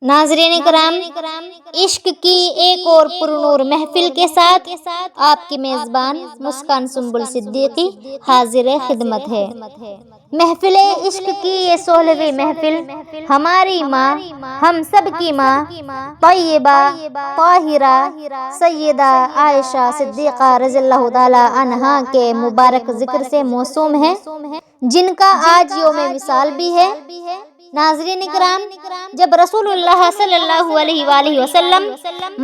ناظرین کرام، عشق کی ایک اور پرنور محفل کے ساتھ آپ کی میزبان مسکان سنبل صدیقی حاضر خدمت ہے۔ محفل عشق کی یہ 16ویں محفل ہماری ماں، ہم سب کی ماں طیبہ طاہرہ سیدہ عائشہ صدیقہ رضی اللہ تعالی عنہا کے مبارک ذکر سے موسوم ہے، جن کا آج یوم وصال بھی ہے۔ ناظرین کرام، جب رسول اللہ صلی اللہ علیہ وآلہ وسلم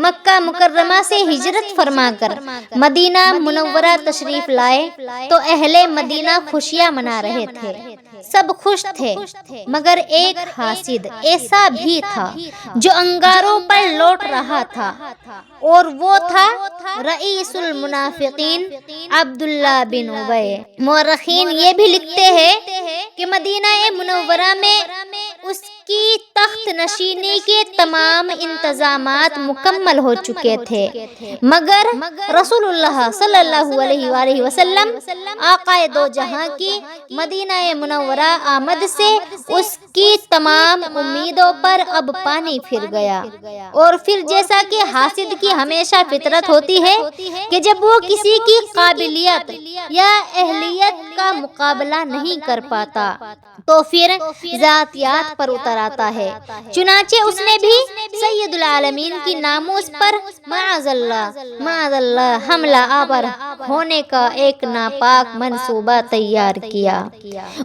مکہ مکرمہ سے ہجرت فرما کر مدینہ منورہ تشریف لائے تو اہل مدینہ خوشیاں منا رہے تھے، سب خوش تھے، مگر ایک حاسد ایسا بھی تھا جو انگاروں پر لوٹ رہا تھا، اور وہ تھا رئیس المنافقین عبداللہ بن ابی۔ مورخین یہ بھی لکھتے ہیں کہ مدینہ منورہ میں اس کی تخت نشینی کے تمام انتظامات مکمل ہو چکے تھے، مگر رسول اللہ صلی اللہ علیہ وآلہ وسلم آقا دو جہاں کی مدینہ منورہ آمد سے اس کی تمام امیدوں پر اب پانی پھر گیا، اور پھر جیسا کہ حاسد کی ہمیشہ فطرت ہوتی ہے کہ جب وہ کسی کی قابلیت یا اہلیت کا مقابلہ نہیں کر پاتا تو پھر ذاتیات پر اتر آتا ہے۔ چنانچہ اس نے بھی سید العالمین کی ناموس پر معاذ اللہ حملہ آور ہونے کا ایک ناپاک منصوبہ تیار کیا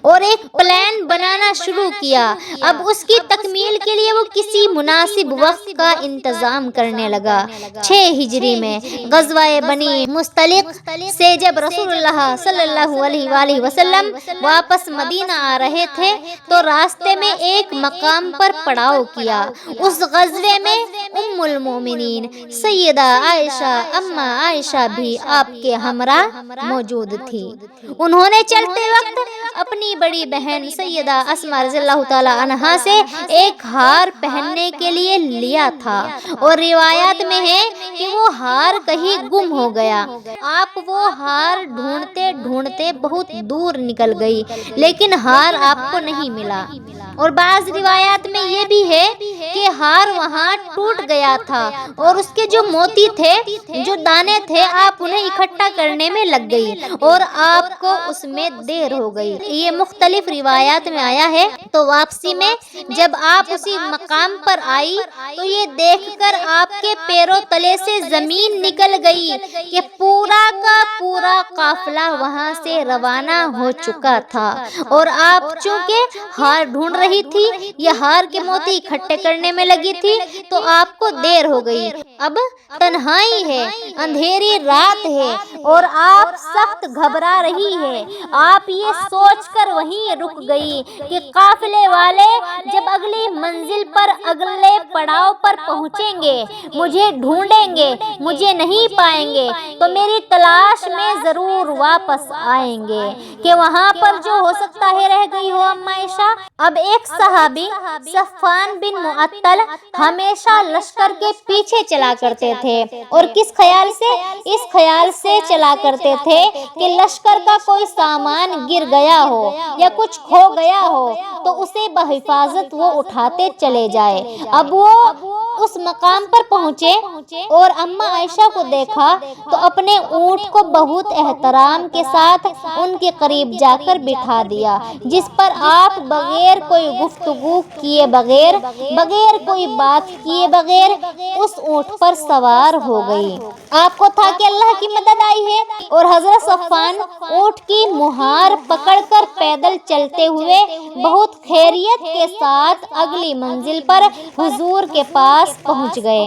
اور ایک پلان بنانا شروع کیا۔ اب اس کی تکمیل کے لیے وہ کسی مناسب وقت کا انتظام کرنے لگا۔ 6 ہجری میں غزوہ بنی مستلق سے جب رسول اللہ صلی اللہ علیہ وآلہ وسلم واپس مدینہ آ رہے تھے تو راستے میں ایک مقام پر پڑاؤ کیا۔ اس غزوے میں ام المومنین سیدہ عائشہ اما عائشہ بھی آپ کے ہمراہ موجود تھی۔ انہوں نے چلتے وقت اپنی بڑی بہن سیدہ اسماء رضی اللہ تعالی عنہا سے ایک ہار پہننے کے لیے لیا تھا، اور روایات میں ہے کہ وہ ہار کہیں گم ہو گیا۔ آپ وہ ہار ڈھونڈتے ڈھونڈتے بہت دور نکل گئی، لیکن ہار آپ کو نہیں ملا، اور بعض روایات میں یہ بھی ہے کہ ہار وہاں ٹوٹ گیا تھا اور اس کے جو موتی تھے، جو دانے تھے، آپ انہیں اکٹھا کرنے میں لگ گئی اور آپ کو اس میں دیر ہو گئی۔ یہ مختلف روایات میں آیا ہے۔ تو واپسی میں جب آپ اسی مقام پر آئی تو یہ دیکھ کر آپ کے پیروں تلے سے زمین نکل گئی کہ پورا کا پورا قافلہ وہاں سے روانہ ہو چکا تھا، اور آپ چونکہ ہار ڈھونڈ رہی تھی یا ہار کے موتی اکٹھے کرنے میں لگی تھی تو آپ کو دیر ہو گئی۔ اب تنہائی ہے، اندھیری رات ہے اور آپ سخت گھبرا رہی ہے۔ آپ یہ سوچ کر وہیں رک گئی کہ قافلے والے جب اگلی منزل پر اگلے پڑاؤ پر پہنچیں گے، مجھے ڈھونڈیں گے، مجھے نہیں پائیں گے تو میری تلاش میں ضرور واپس آئیں گے کہ وہاں پر جو ہو سکتا ہے رہ گئی ہو اما عائشہ۔ اب ایک صحابی صفوان بن معطل ہمیشہ لشکر کے پیچھے چلا کرتے تھے، اور کس خیال سے؟ اس خیال سے چلا کرتے تھے کہ لشکر کا کوئی سامان گر گیا ہو یا کچھ کھو گیا ہو تو اسے بحفاظت وہ اٹھاتے چلے جائے۔ اب وہ اس مقام پر پہنچے اور اما عائشہ کو دیکھا تو اپنے اونٹ کو بہت احترام کے ساتھ ان کے قریب جا کر بٹھا دیا، جس پر آپ بغیر کوئی گفتگو کیے بغیر کوئی بات کیے بغیر اس اونٹ پر سوار ہو گئی۔ آپ کو تھا کہ اللہ کی مدد آئی ہے، اور حضرت صفوان اونٹ کی مہار پکڑ کر پیدل چلتے ہوئے بہت خیریت کے ساتھ اگلی منزل پر حضور کے پاس پہنچ گئے۔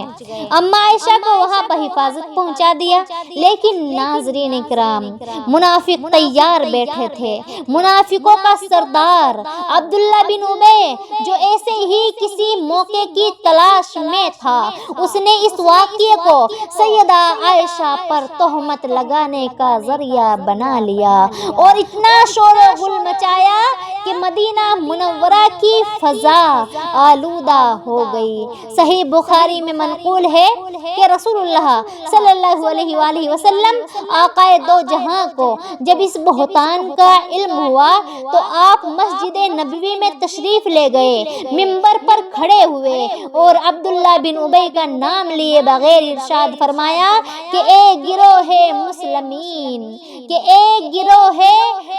اما عائشہ کو وہاں بحفاظت پہنچا دیا، لیکن ناظرین کرام، منافق تیار بیٹھے تھے۔ منافقوں کا سردار عبداللہ بن ابی، جو ایسے ہی کسی موقع کی تلاش میں تھا، اس نے اس واقعے کو سیدہ عائشہ پر تہمت لگانے کا ذریعہ بنا لیا اور اتنا شور و غل مچایا کہ مدینہ منورہ کی فضا آلودہ ہو گئی۔ صحیح بخاری میں منقول ہے کہ رسول اللہ صلی اللہ علیہ وآلہ وسلم آقائے دو جہاں کو جب اس بہتان کا علم ہوا تو آپ مسجد نبوی میں تشریف لے گئے، منبر پر کھڑے ہوئے اور عبداللہ بن ابی کا نام لیے بغیر ارشاد فرمایا کہ اے گروہ مسلمین، کہ اے گروہ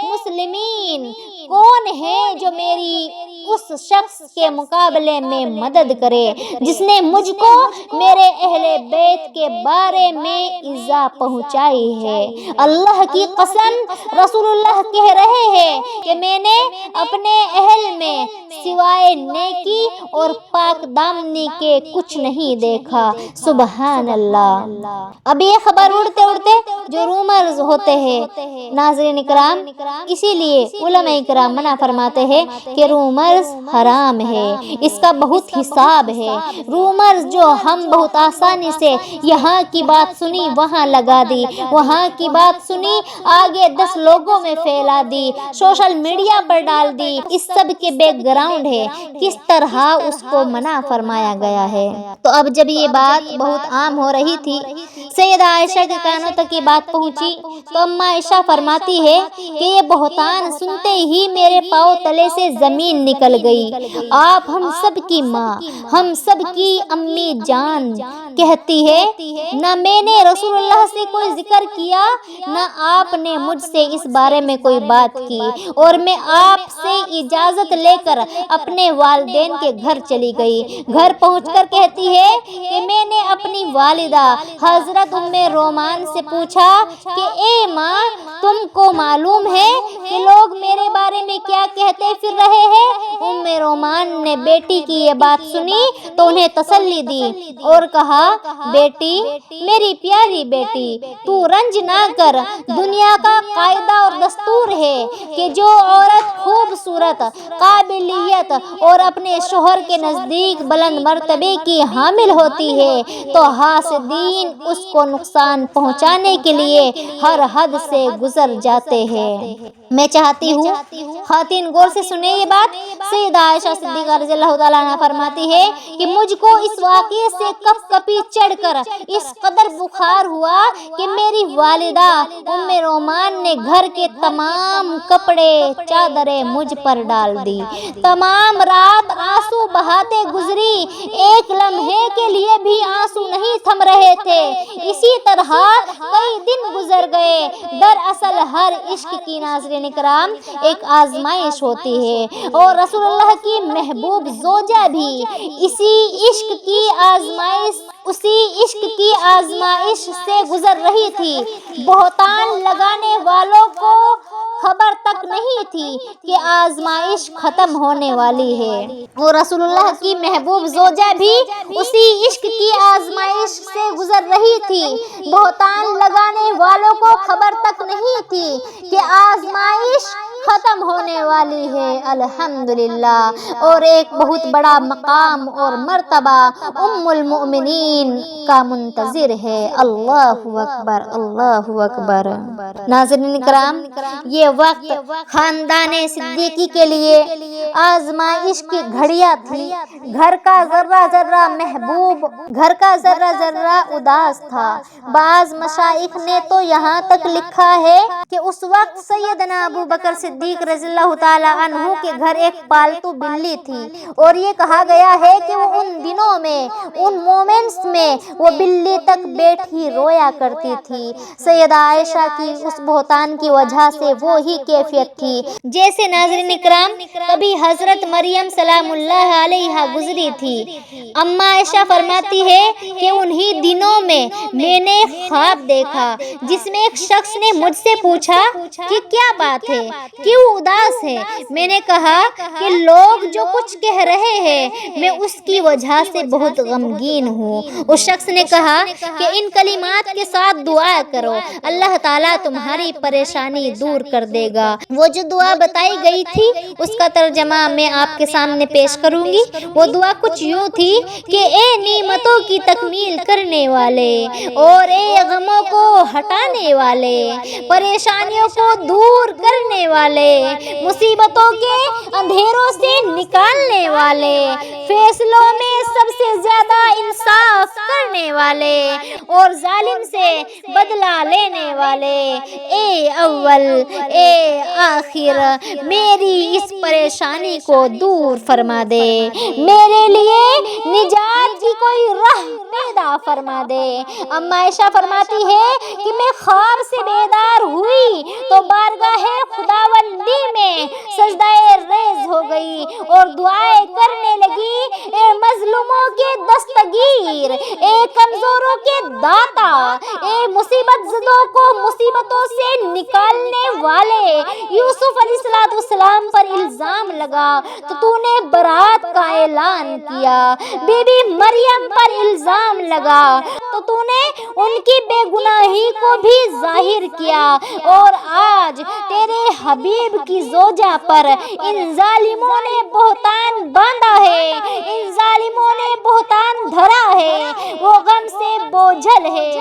مسلمین، کون ہے جو میری اس شخص کے مقابلے میں مدد کرے جس نے مجھ کو میرے اہل بیت کے بارے میں ایذا پہنچائی ہے۔ اللہ کی قسم، رسول اللہ کہہ رہے ہیں کہ میں نے اپنے اہل میں سوائے نیکی اور پاک دامنی کے کچھ نہیں دیکھا۔ سبحان اللہ۔ اب یہ خبر اڑتے اڑتے جو رومرز ہوتے ہیں ناظرین کرام، اسی لیے علماء کرام منع فرماتے ہیں کہ رومرز حرام ہے، اس کا بہت حساب ہے۔ رومرز جو ہم بہت آسانی سے یہاں کی بات سنی وہاں لگا دی، وہاں کی بات سنی آگے 10 لوگوں میں پھیلا دی، سوشل میڈیا پر ڈال دی، اس سب کے بیک گراؤنڈ ہے کس طرح اس کو منع فرمایا گیا ہے۔ تو اب جب یہ بات بہت عام ہو رہی تھی، سیدہ عائشہ کے کانوں تک یہ بات پہنچی تو اماں عائشہ فرماتی ہے کہ یہ بہتان سنتے ہی میرے پاؤں تلے سے زمین نکل گئی۔ آپ ہم سب کی ماں، ہم سب کی امی جان کہتی ہے، نہ میں نے رسول اللہ سے کوئی ذکر کیا نہ آپ نے مجھ سے اس بارے میں کوئی بات کی، اور میں آپ سے اجازت لے کر اپنے والدین کے گھر چلی گئی۔ گھر پہنچ کر کہتی ہے کہ میں نے اپنی والدہ حضرت ام رومان سے پوچھا کہ اے ماں، تم کو معلوم ہے کہ لوگ میرے بارے میں کیا کہتے پھر رہے ہیں؟ ام رومان نے بیٹی کی یہ بات سنی تو انہیں تسلی دی اور کہا، بیٹی، میری پیاری بیٹی، تو رنج نہ کر۔ دنیا کا قاعدہ اور دستور ہے کہ جو عورت خوبصورت، قابلیت اور اپنے شوہر کے نزدیک بلند مرتبے کی حامل ہوتی ہے تو حاسدین اس کو نقصان پہنچانے کے لیے ہر حد سے گزر جاتے ہیں۔ میں چاہتی ہوں خواتین غور سے سنیں یہ بات۔ سیدہ عائشہ صدیقہ رضی اللہ تعالیٰ عنہ فرماتی ہے کہ مجھ کو اس واقعے سے کپ کپی چڑھ کر اس قدر بخار ہوا کہ میری والدہ ام رومان نے گھر کے تمام کپڑے چادریں مجھ پر ڈال دی۔ تمام رات آنسو بہاتے گزری، ایک لمحے کے لیے بھی آنسو نہیں تھم رہے تھے۔ اسی طرح کئی دن گزر گئے۔ دراصل ہر عشق کی ناظرین کرام ایک آزمائش ہوتی ہے، اور رسول اللہ کی محبوب زوجہ بھی اسی عشق کی آزمائش سے گزر رہی تھی۔ بہتان لگانے والوں کو خبر تک نہیں تھی کہ آزمائش ختم ہونے والی ہے، اور رسول اللہ کی محبوب زوجہ بھی اسی عشق کی آزمائش سے گزر رہی تھی۔ بہتان لگانے والوں کو خبر تک نہیں تھی کہ آزمائش ختم ہونے والی ہے۔ الحمدللہ۔ اور ایک بہت بڑا مقام اور مرتبہ ام المؤمنین کا منتظر ہے۔ اللہ اکبر، اللہ اکبر۔ ناظرین کرام، یہ وقت خاندان صدیقی کے لیے آزمائش کی گھڑیاں تھی۔ گھر کا ذرہ ذرہ محبوب، گھر کا ذرہ ذرہ اداس تھا۔ بعض مشائخ نے تو یہاں تک لکھا ہے کہ اس وقت سیدنا ابو بکر صدیق رضی اللہ تعالی عنہ کے گھر ایک پالتو بلی تھی، اور یہ کہا گیا ہے کہ وہ ان دنوں میں، ان مومنٹس میں وہ بلی تک بیٹھی رویا کرتی تھی۔ سیدہ عائشہ کی اس بہتان کی وجہ سے وہی کیفیت تھی جیسے ناظرین کرام کبھی حضرت مریم سلام اللہ علیہا گزری تھی۔ اماں عائشہ فرماتی ہے کہ انہی دنوں میں نے خواب دیکھا جس میں ایک شخص نے مجھ سے پوچھا کہ کیا بات ہے، کیوں اداس ہے؟ میں نے کہا کہ لوگ جو کچھ کہہ رہے ہیں میں اس کی وجہ سے بہت غمگین ہوں۔ اس شخص نے کہا کہ ان کلمات کے ساتھ دعا کرو، اللہ تعالیٰ تمہاری پریشانی دور کر دے گا۔ وہ جو دعا بتائی گئی تھی اس کا ترجمہ میں آپ کے سامنے پیش کروں گی۔ وہ دعا کچھ یوں تھی کہ اے نعمتوں کی تکمیل کرنے والے، اور اے غموں کو ہٹانے والے، پریشانیوں کو دور کرنے والے، مصیبتوں کے اندھیروں سے نکالنے والے، فیصلوں میں سب سے زیادہ والے اور ظالم سے بدلہ لینے والے، اے اول اے آخر میری اس پریشانی کو دور فرما دے، میرے لیے نجات کی کوئی راہ پیدا فرما دے۔ اما عائشہ فرماتی ہے کہ میں خواب سے بیدار ہوئی تو بارگاہ خداوندی میں سجدہ ریز ہو گئی اور دعائیں کرنے لگی، اے مظلوموں کے دستگیر، اے کمزوروں کے داتا، اے مصیبت زدوں کو مصیبتوں سے نکالنے والے۔ یوسف علیہ السلام پر الزام لگا تو تو نے برات کا اعلان کیا، بی بی مریم پر الزام لگا تو تو نے ان کی بے گناہی کو بھی ظاہر کیا، اور آج تیرے حبیب کی زوجہ پر ان ظالموں نے بہتان باندھا ہے، ان ظالموں نے بہتان دھرا ہے، وہ غم سے بوجھل ہے،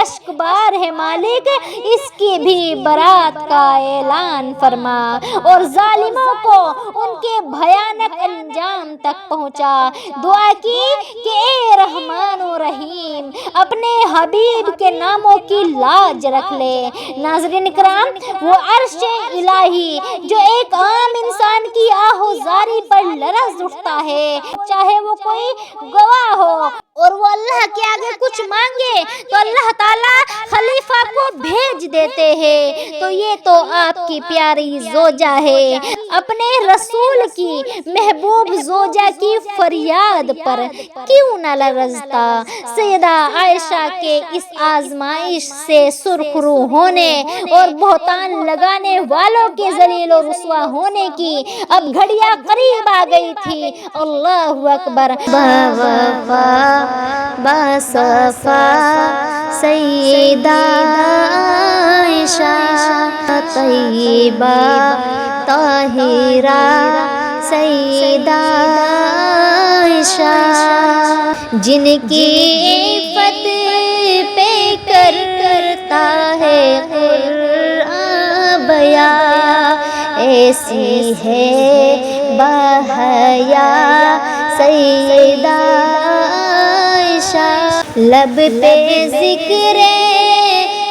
اشک بار ہے مالک، اس کی بھی برات کا اعلان فرما اور ظالموں کو ان کے بھیانک انجام تک پہنچا۔ دعا کی کہ اے رحمان و رحیم اپنے حبیب کے ناموں کی لاج رکھ لے۔ ناظرین کرام، وہ عرش الہی جو ایک عام انسان کی آہوزاری پر لرز اٹھتا ہے، چاہے وہ کوئی گواہ ہو اور وہ اللہ کے آگے کچھ مانگے تو اللہ تعالیٰ خلیفہ کو بھیج دیتے ہیں، تو یہ تو آپ کی پیاری زوجہ ہے۔ اپنے رسول کی محبوب زوجہ کی فریاد پر کیوں نہ لرزتا؟ سیدہ عائشہ کے اس آزمائش سے سرخ رو ہونے اور بہتان لگانے والوں کے ذلیل و رسوا ہونے کی اب گھڑیاں قریب آ گئی تھی۔ اللہ اکبر۔ وفا بصفا سیدہ عائشہ طیبہ طاہرہ سیدہ عائشہ، جن کی عفت پہ کرتا ہے قرآن بیان، ایسی ہے بحیا سیدہ عائشہ، لب پہ ذکر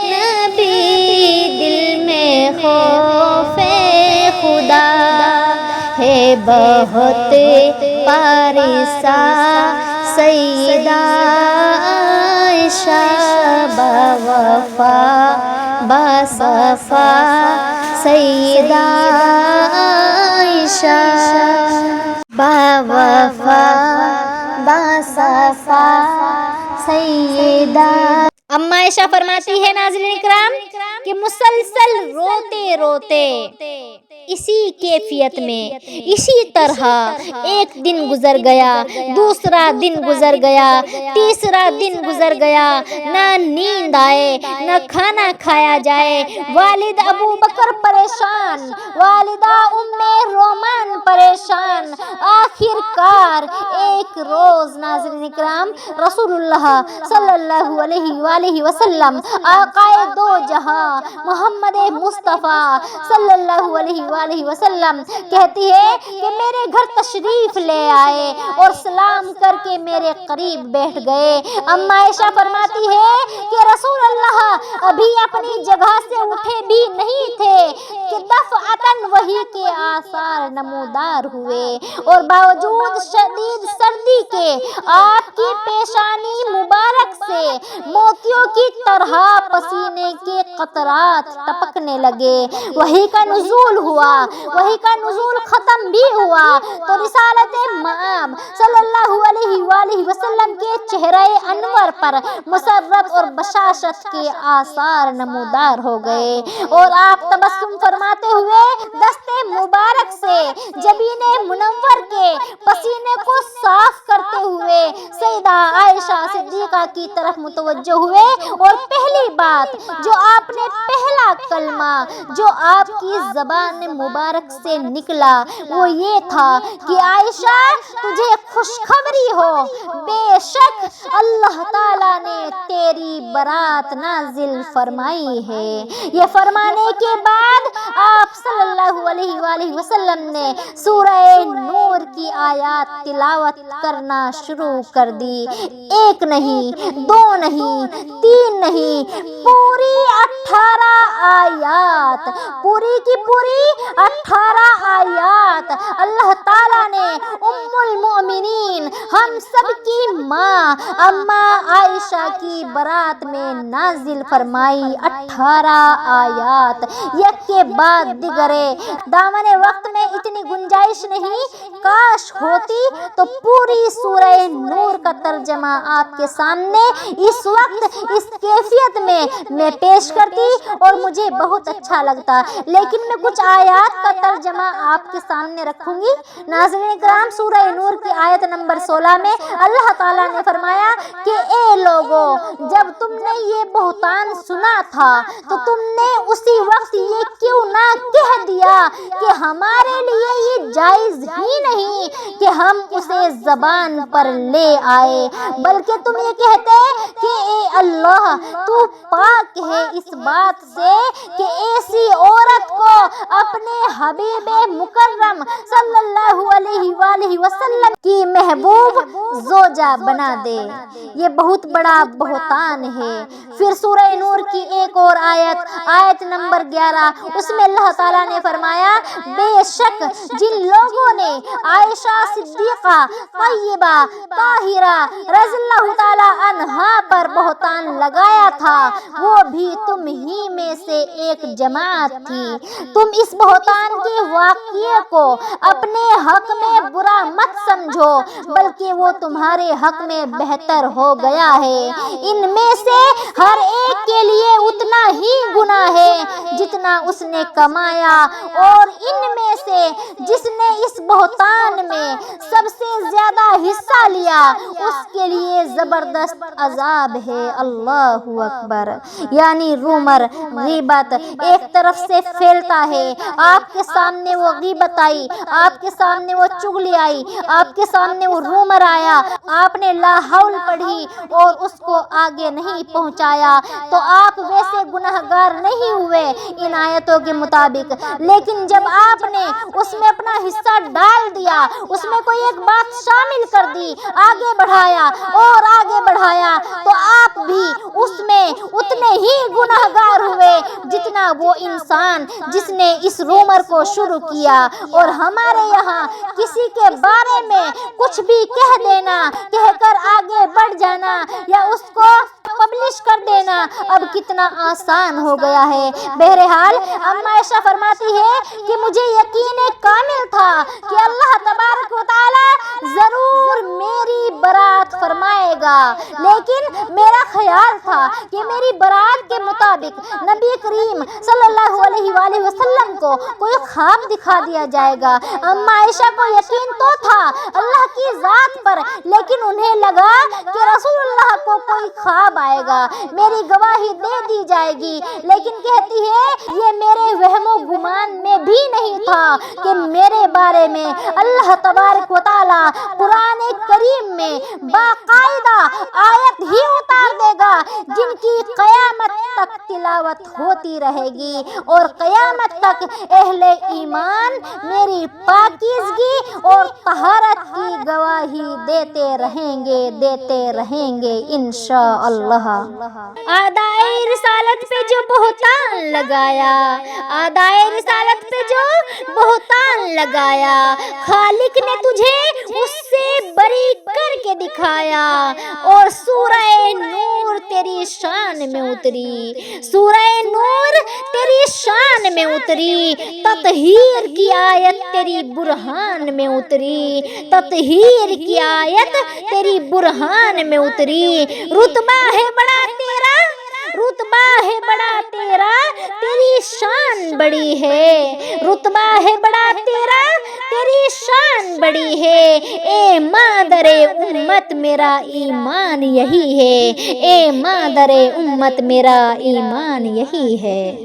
نبی دل میں خوف خدا ہے بہت پارسا سیدہ عائشہ، بوفا بصفا سیدہ عائشہ، بوفا بصفا سیدہ۔ اما عائشہ فرماتی ہے ناظرین کرام کہ مسلسل روتے روتے اسی کیفیت میں اسی طرح ایک دن گزر گیا، دوسرا دن گزر گیا، تیسرا دن گزر گیا، نہ نیند آئے نہ کھانا کھایا جائے، والد ابو بکر پریشان، والدہ ام رومان پریشان۔ آخر کار ایک روز ناظرین کرام رسول اللہ صلی اللہ علیہ وآلہ وسلم، آقائے دو جہاں محمد مصطفیٰ صلی اللہ علیہ وآلہ وسلم کہتی ہے کہ میرے گھر تشریف لے آئے اور سلام کر کے میرے قریب بیٹھ گئے۔ اما عائشہ فرماتی ہے کہ رسول اللہ ابھی اپنی جگہ سے اٹھے بھی نہیں تھے کہ دفعتاً وحی کے آثار نمودار ہوئے، اور باوجود شدید سردی کے آپ کی پیشانی مبارک سے موتیوں کی طرح پسینے کے قطرات ٹپکنے لگے۔ وحی کا نزول ہوا، وحی کا نزول ختم بھی ہوا تو رسالت مآب صلی اللہ علیہ وآلہ وسلم کے چہرہ انور پر مسرت اور بشاشت کے آثار نمودار ہو گئے، اور آپ تبسم فرماتے ہوئے دستے مبارک سے جبین منور کے پسینے کو صاف کرتے ہوئے سیدہ عائشہ صدیقہ کی طرف متوجہ ہوئے، اور پہلی بات جو آپ نے پہلا کلمہ جو آپ کی زبان مبارک سے نکلا وہ یہ تھا کہ عائشہ تجھے خوشخبری ہو، بے شک اللہ تعالیٰ نے تیری برات نازل فرمائی ہے۔ یہ فرمانے کے بعد آپ صلی اللہ علیہ وآلہ وسلم نے سورہ نور کی آیات تلاوت کرنا شروع کر دی۔ ایک نہیں، دو نہیں، تین نہیں، پوری 18 آیات، پوری کی پوری 18 آیات اللہ تعالیٰ نے ام المؤمنین ہم سب کی ماں اماں عائشہ کی برات میں نازل فرمائی۔ 18 آیات یک کے بعد دیگرے۔ دامن وقت میں اتنی گنجائش نہیں، کاش ہوتی تو پوری سورہ نور کا ترجمہ آپ کے سامنے اس وقت اس کیفیت میں پیش کرتی اور مجھے بہت اچھا لگتا، لیکن میں کچھ آیات کا ترجمہ آپ کے سامنے رکھوں گی۔ ناظرین کرام، سورہ نور کی آیت نمبر 16 میں اللہ تعالیٰ نے فرمایا کہ اے لوگو، جب تم نے یہ بہتان سنا تھا تو تم نے اسی وقت یہ کیوں نہ کہہ دیا کہ ہمارے لیے یہ جائز ہی نہیں کہ ہم اسے زبان پر لے آئے، بلکہ تم یہ کہتے کہ اے اللہ تو پاک ہے اس بات سے کہ ایسی عورت کو اپنے حبیب مکرم صلی اللہ علیہ وآلہ وسلم کی محبوب زوجہ بنا دے۔ یہ بہت بڑا بہتان ہے۔ پھر سورہ نور کی ایک اور آیت نمبر 11، اس میں اللہ تعالیٰ نے فرمایا بے شک جن لوگوں نے عائشہ صدیقہ طیبہ طاہرہ رضی اللہ تعالیٰ عنہا پر بہتان لگایا تھا وہ بھی تم ہی میں سے ایک جماعت تھی۔ تم اس بہتان کے واقعے کو اپنے حق میں برا مت سمجھو، بلکہ وہ تمہارے حق میں بہتر ہو گیا ہے۔ ان میں سے ہر ایک کے لیے اتنا ہی گناہ ہے جتنا اس نے کمایا، اور ان میں سے جس نے اس بہتان میں سب سے زیادہ حصہ لیا اس کے لیے زبردست عذاب ہے۔ اللہ اکبر۔ یعنی رومر غیبت ایک طرف سے پھیلتا ہے، آپ کے سامنے وہ غیبت آئی، آپ کے سامنے وہ چغلی آئی، آپ کے سامنے وہ رومر آیا، آپ نے لا حول پڑھی اور اس کو آگے نہیں پہنچایا تو آپ ویسے گناہگار نہیں ہوئے ان آیتوں کے مطابق، لیکن جب آپ نے اس میں اپنا حصہ ڈال دیا، اس میں کوئی ایک بات شامل کر دی، آگے بڑھایا اور آگے بڑھایا، تو آپ بھی اس میں اتنے ہی گناہگار ہوئے جتنا وہ انسان جس نے اس رومر کو شروع کیا۔ اور ہمارے یہاں کسی کے بارے میں کچھ بھی کہہ دینا، کہہ کر آگے بڑھ جانا یا اس کو پبلش کر دینا اب کتنا آسان ہو گیا ہے۔ بہرحال اماں عائشہ فرماتی ہے کہ مجھے یقین کامل تھا کہ اللہ تبارک و تعالی ضرور میری برات فرمائے گا، لیکن میرا خیال تھا کہ میری برات کے مطابق نبی کریم صلی اللہ علیہ وآلہ وسلم کو کوئی خواب دکھا دیا جائے گا۔ اماں عائشہ کو یقین تو تھا اللہ کی ذات پر، لیکن انہیں لگا کہ رسول اللہ کو کوئی خواب آئے گا، میری گواہی دے دی جائے گی، لیکن کہتی ہے یہ میرے وہم و گمان میں بھی نہیں تھا کہ میرے بارے میں اللہ تبارک و تعالی قرآن کریم میں باقاعدہ آیت ہی اتار دے گا جن کی قیامت تک تلاوت ہوتی رہے گی، اور قیامت تک اہل ایمان میری پاکیزگی اور طہارت کی گواہی دیتے رہیں گے انشاءاللہ۔ آدائے رسالت پہ جو بہتان لگایا، آدائے رسالت پہ جو بہتان لگایا، خالق نے تجھے اس سے بری کر کے دکھایا، اور سورہ نور تیری شان میں اتری، سورہ نور تیری شان میں اتری، تطہیر کی آیت تیری برہان میں اتری، تطہیر کی آیت تیری برہان میں اتری۔ رتبہ ہے بڑا تیرا، رتبہ ہے بڑا تیرا، تیری شان بڑی ہے، رتبہ ہے بڑا تیرا، تیری شان بڑی ہے۔ اے مادر امت میرا ایمان یہی ہے، اے مادر امت میرا ایمان یہی ہے۔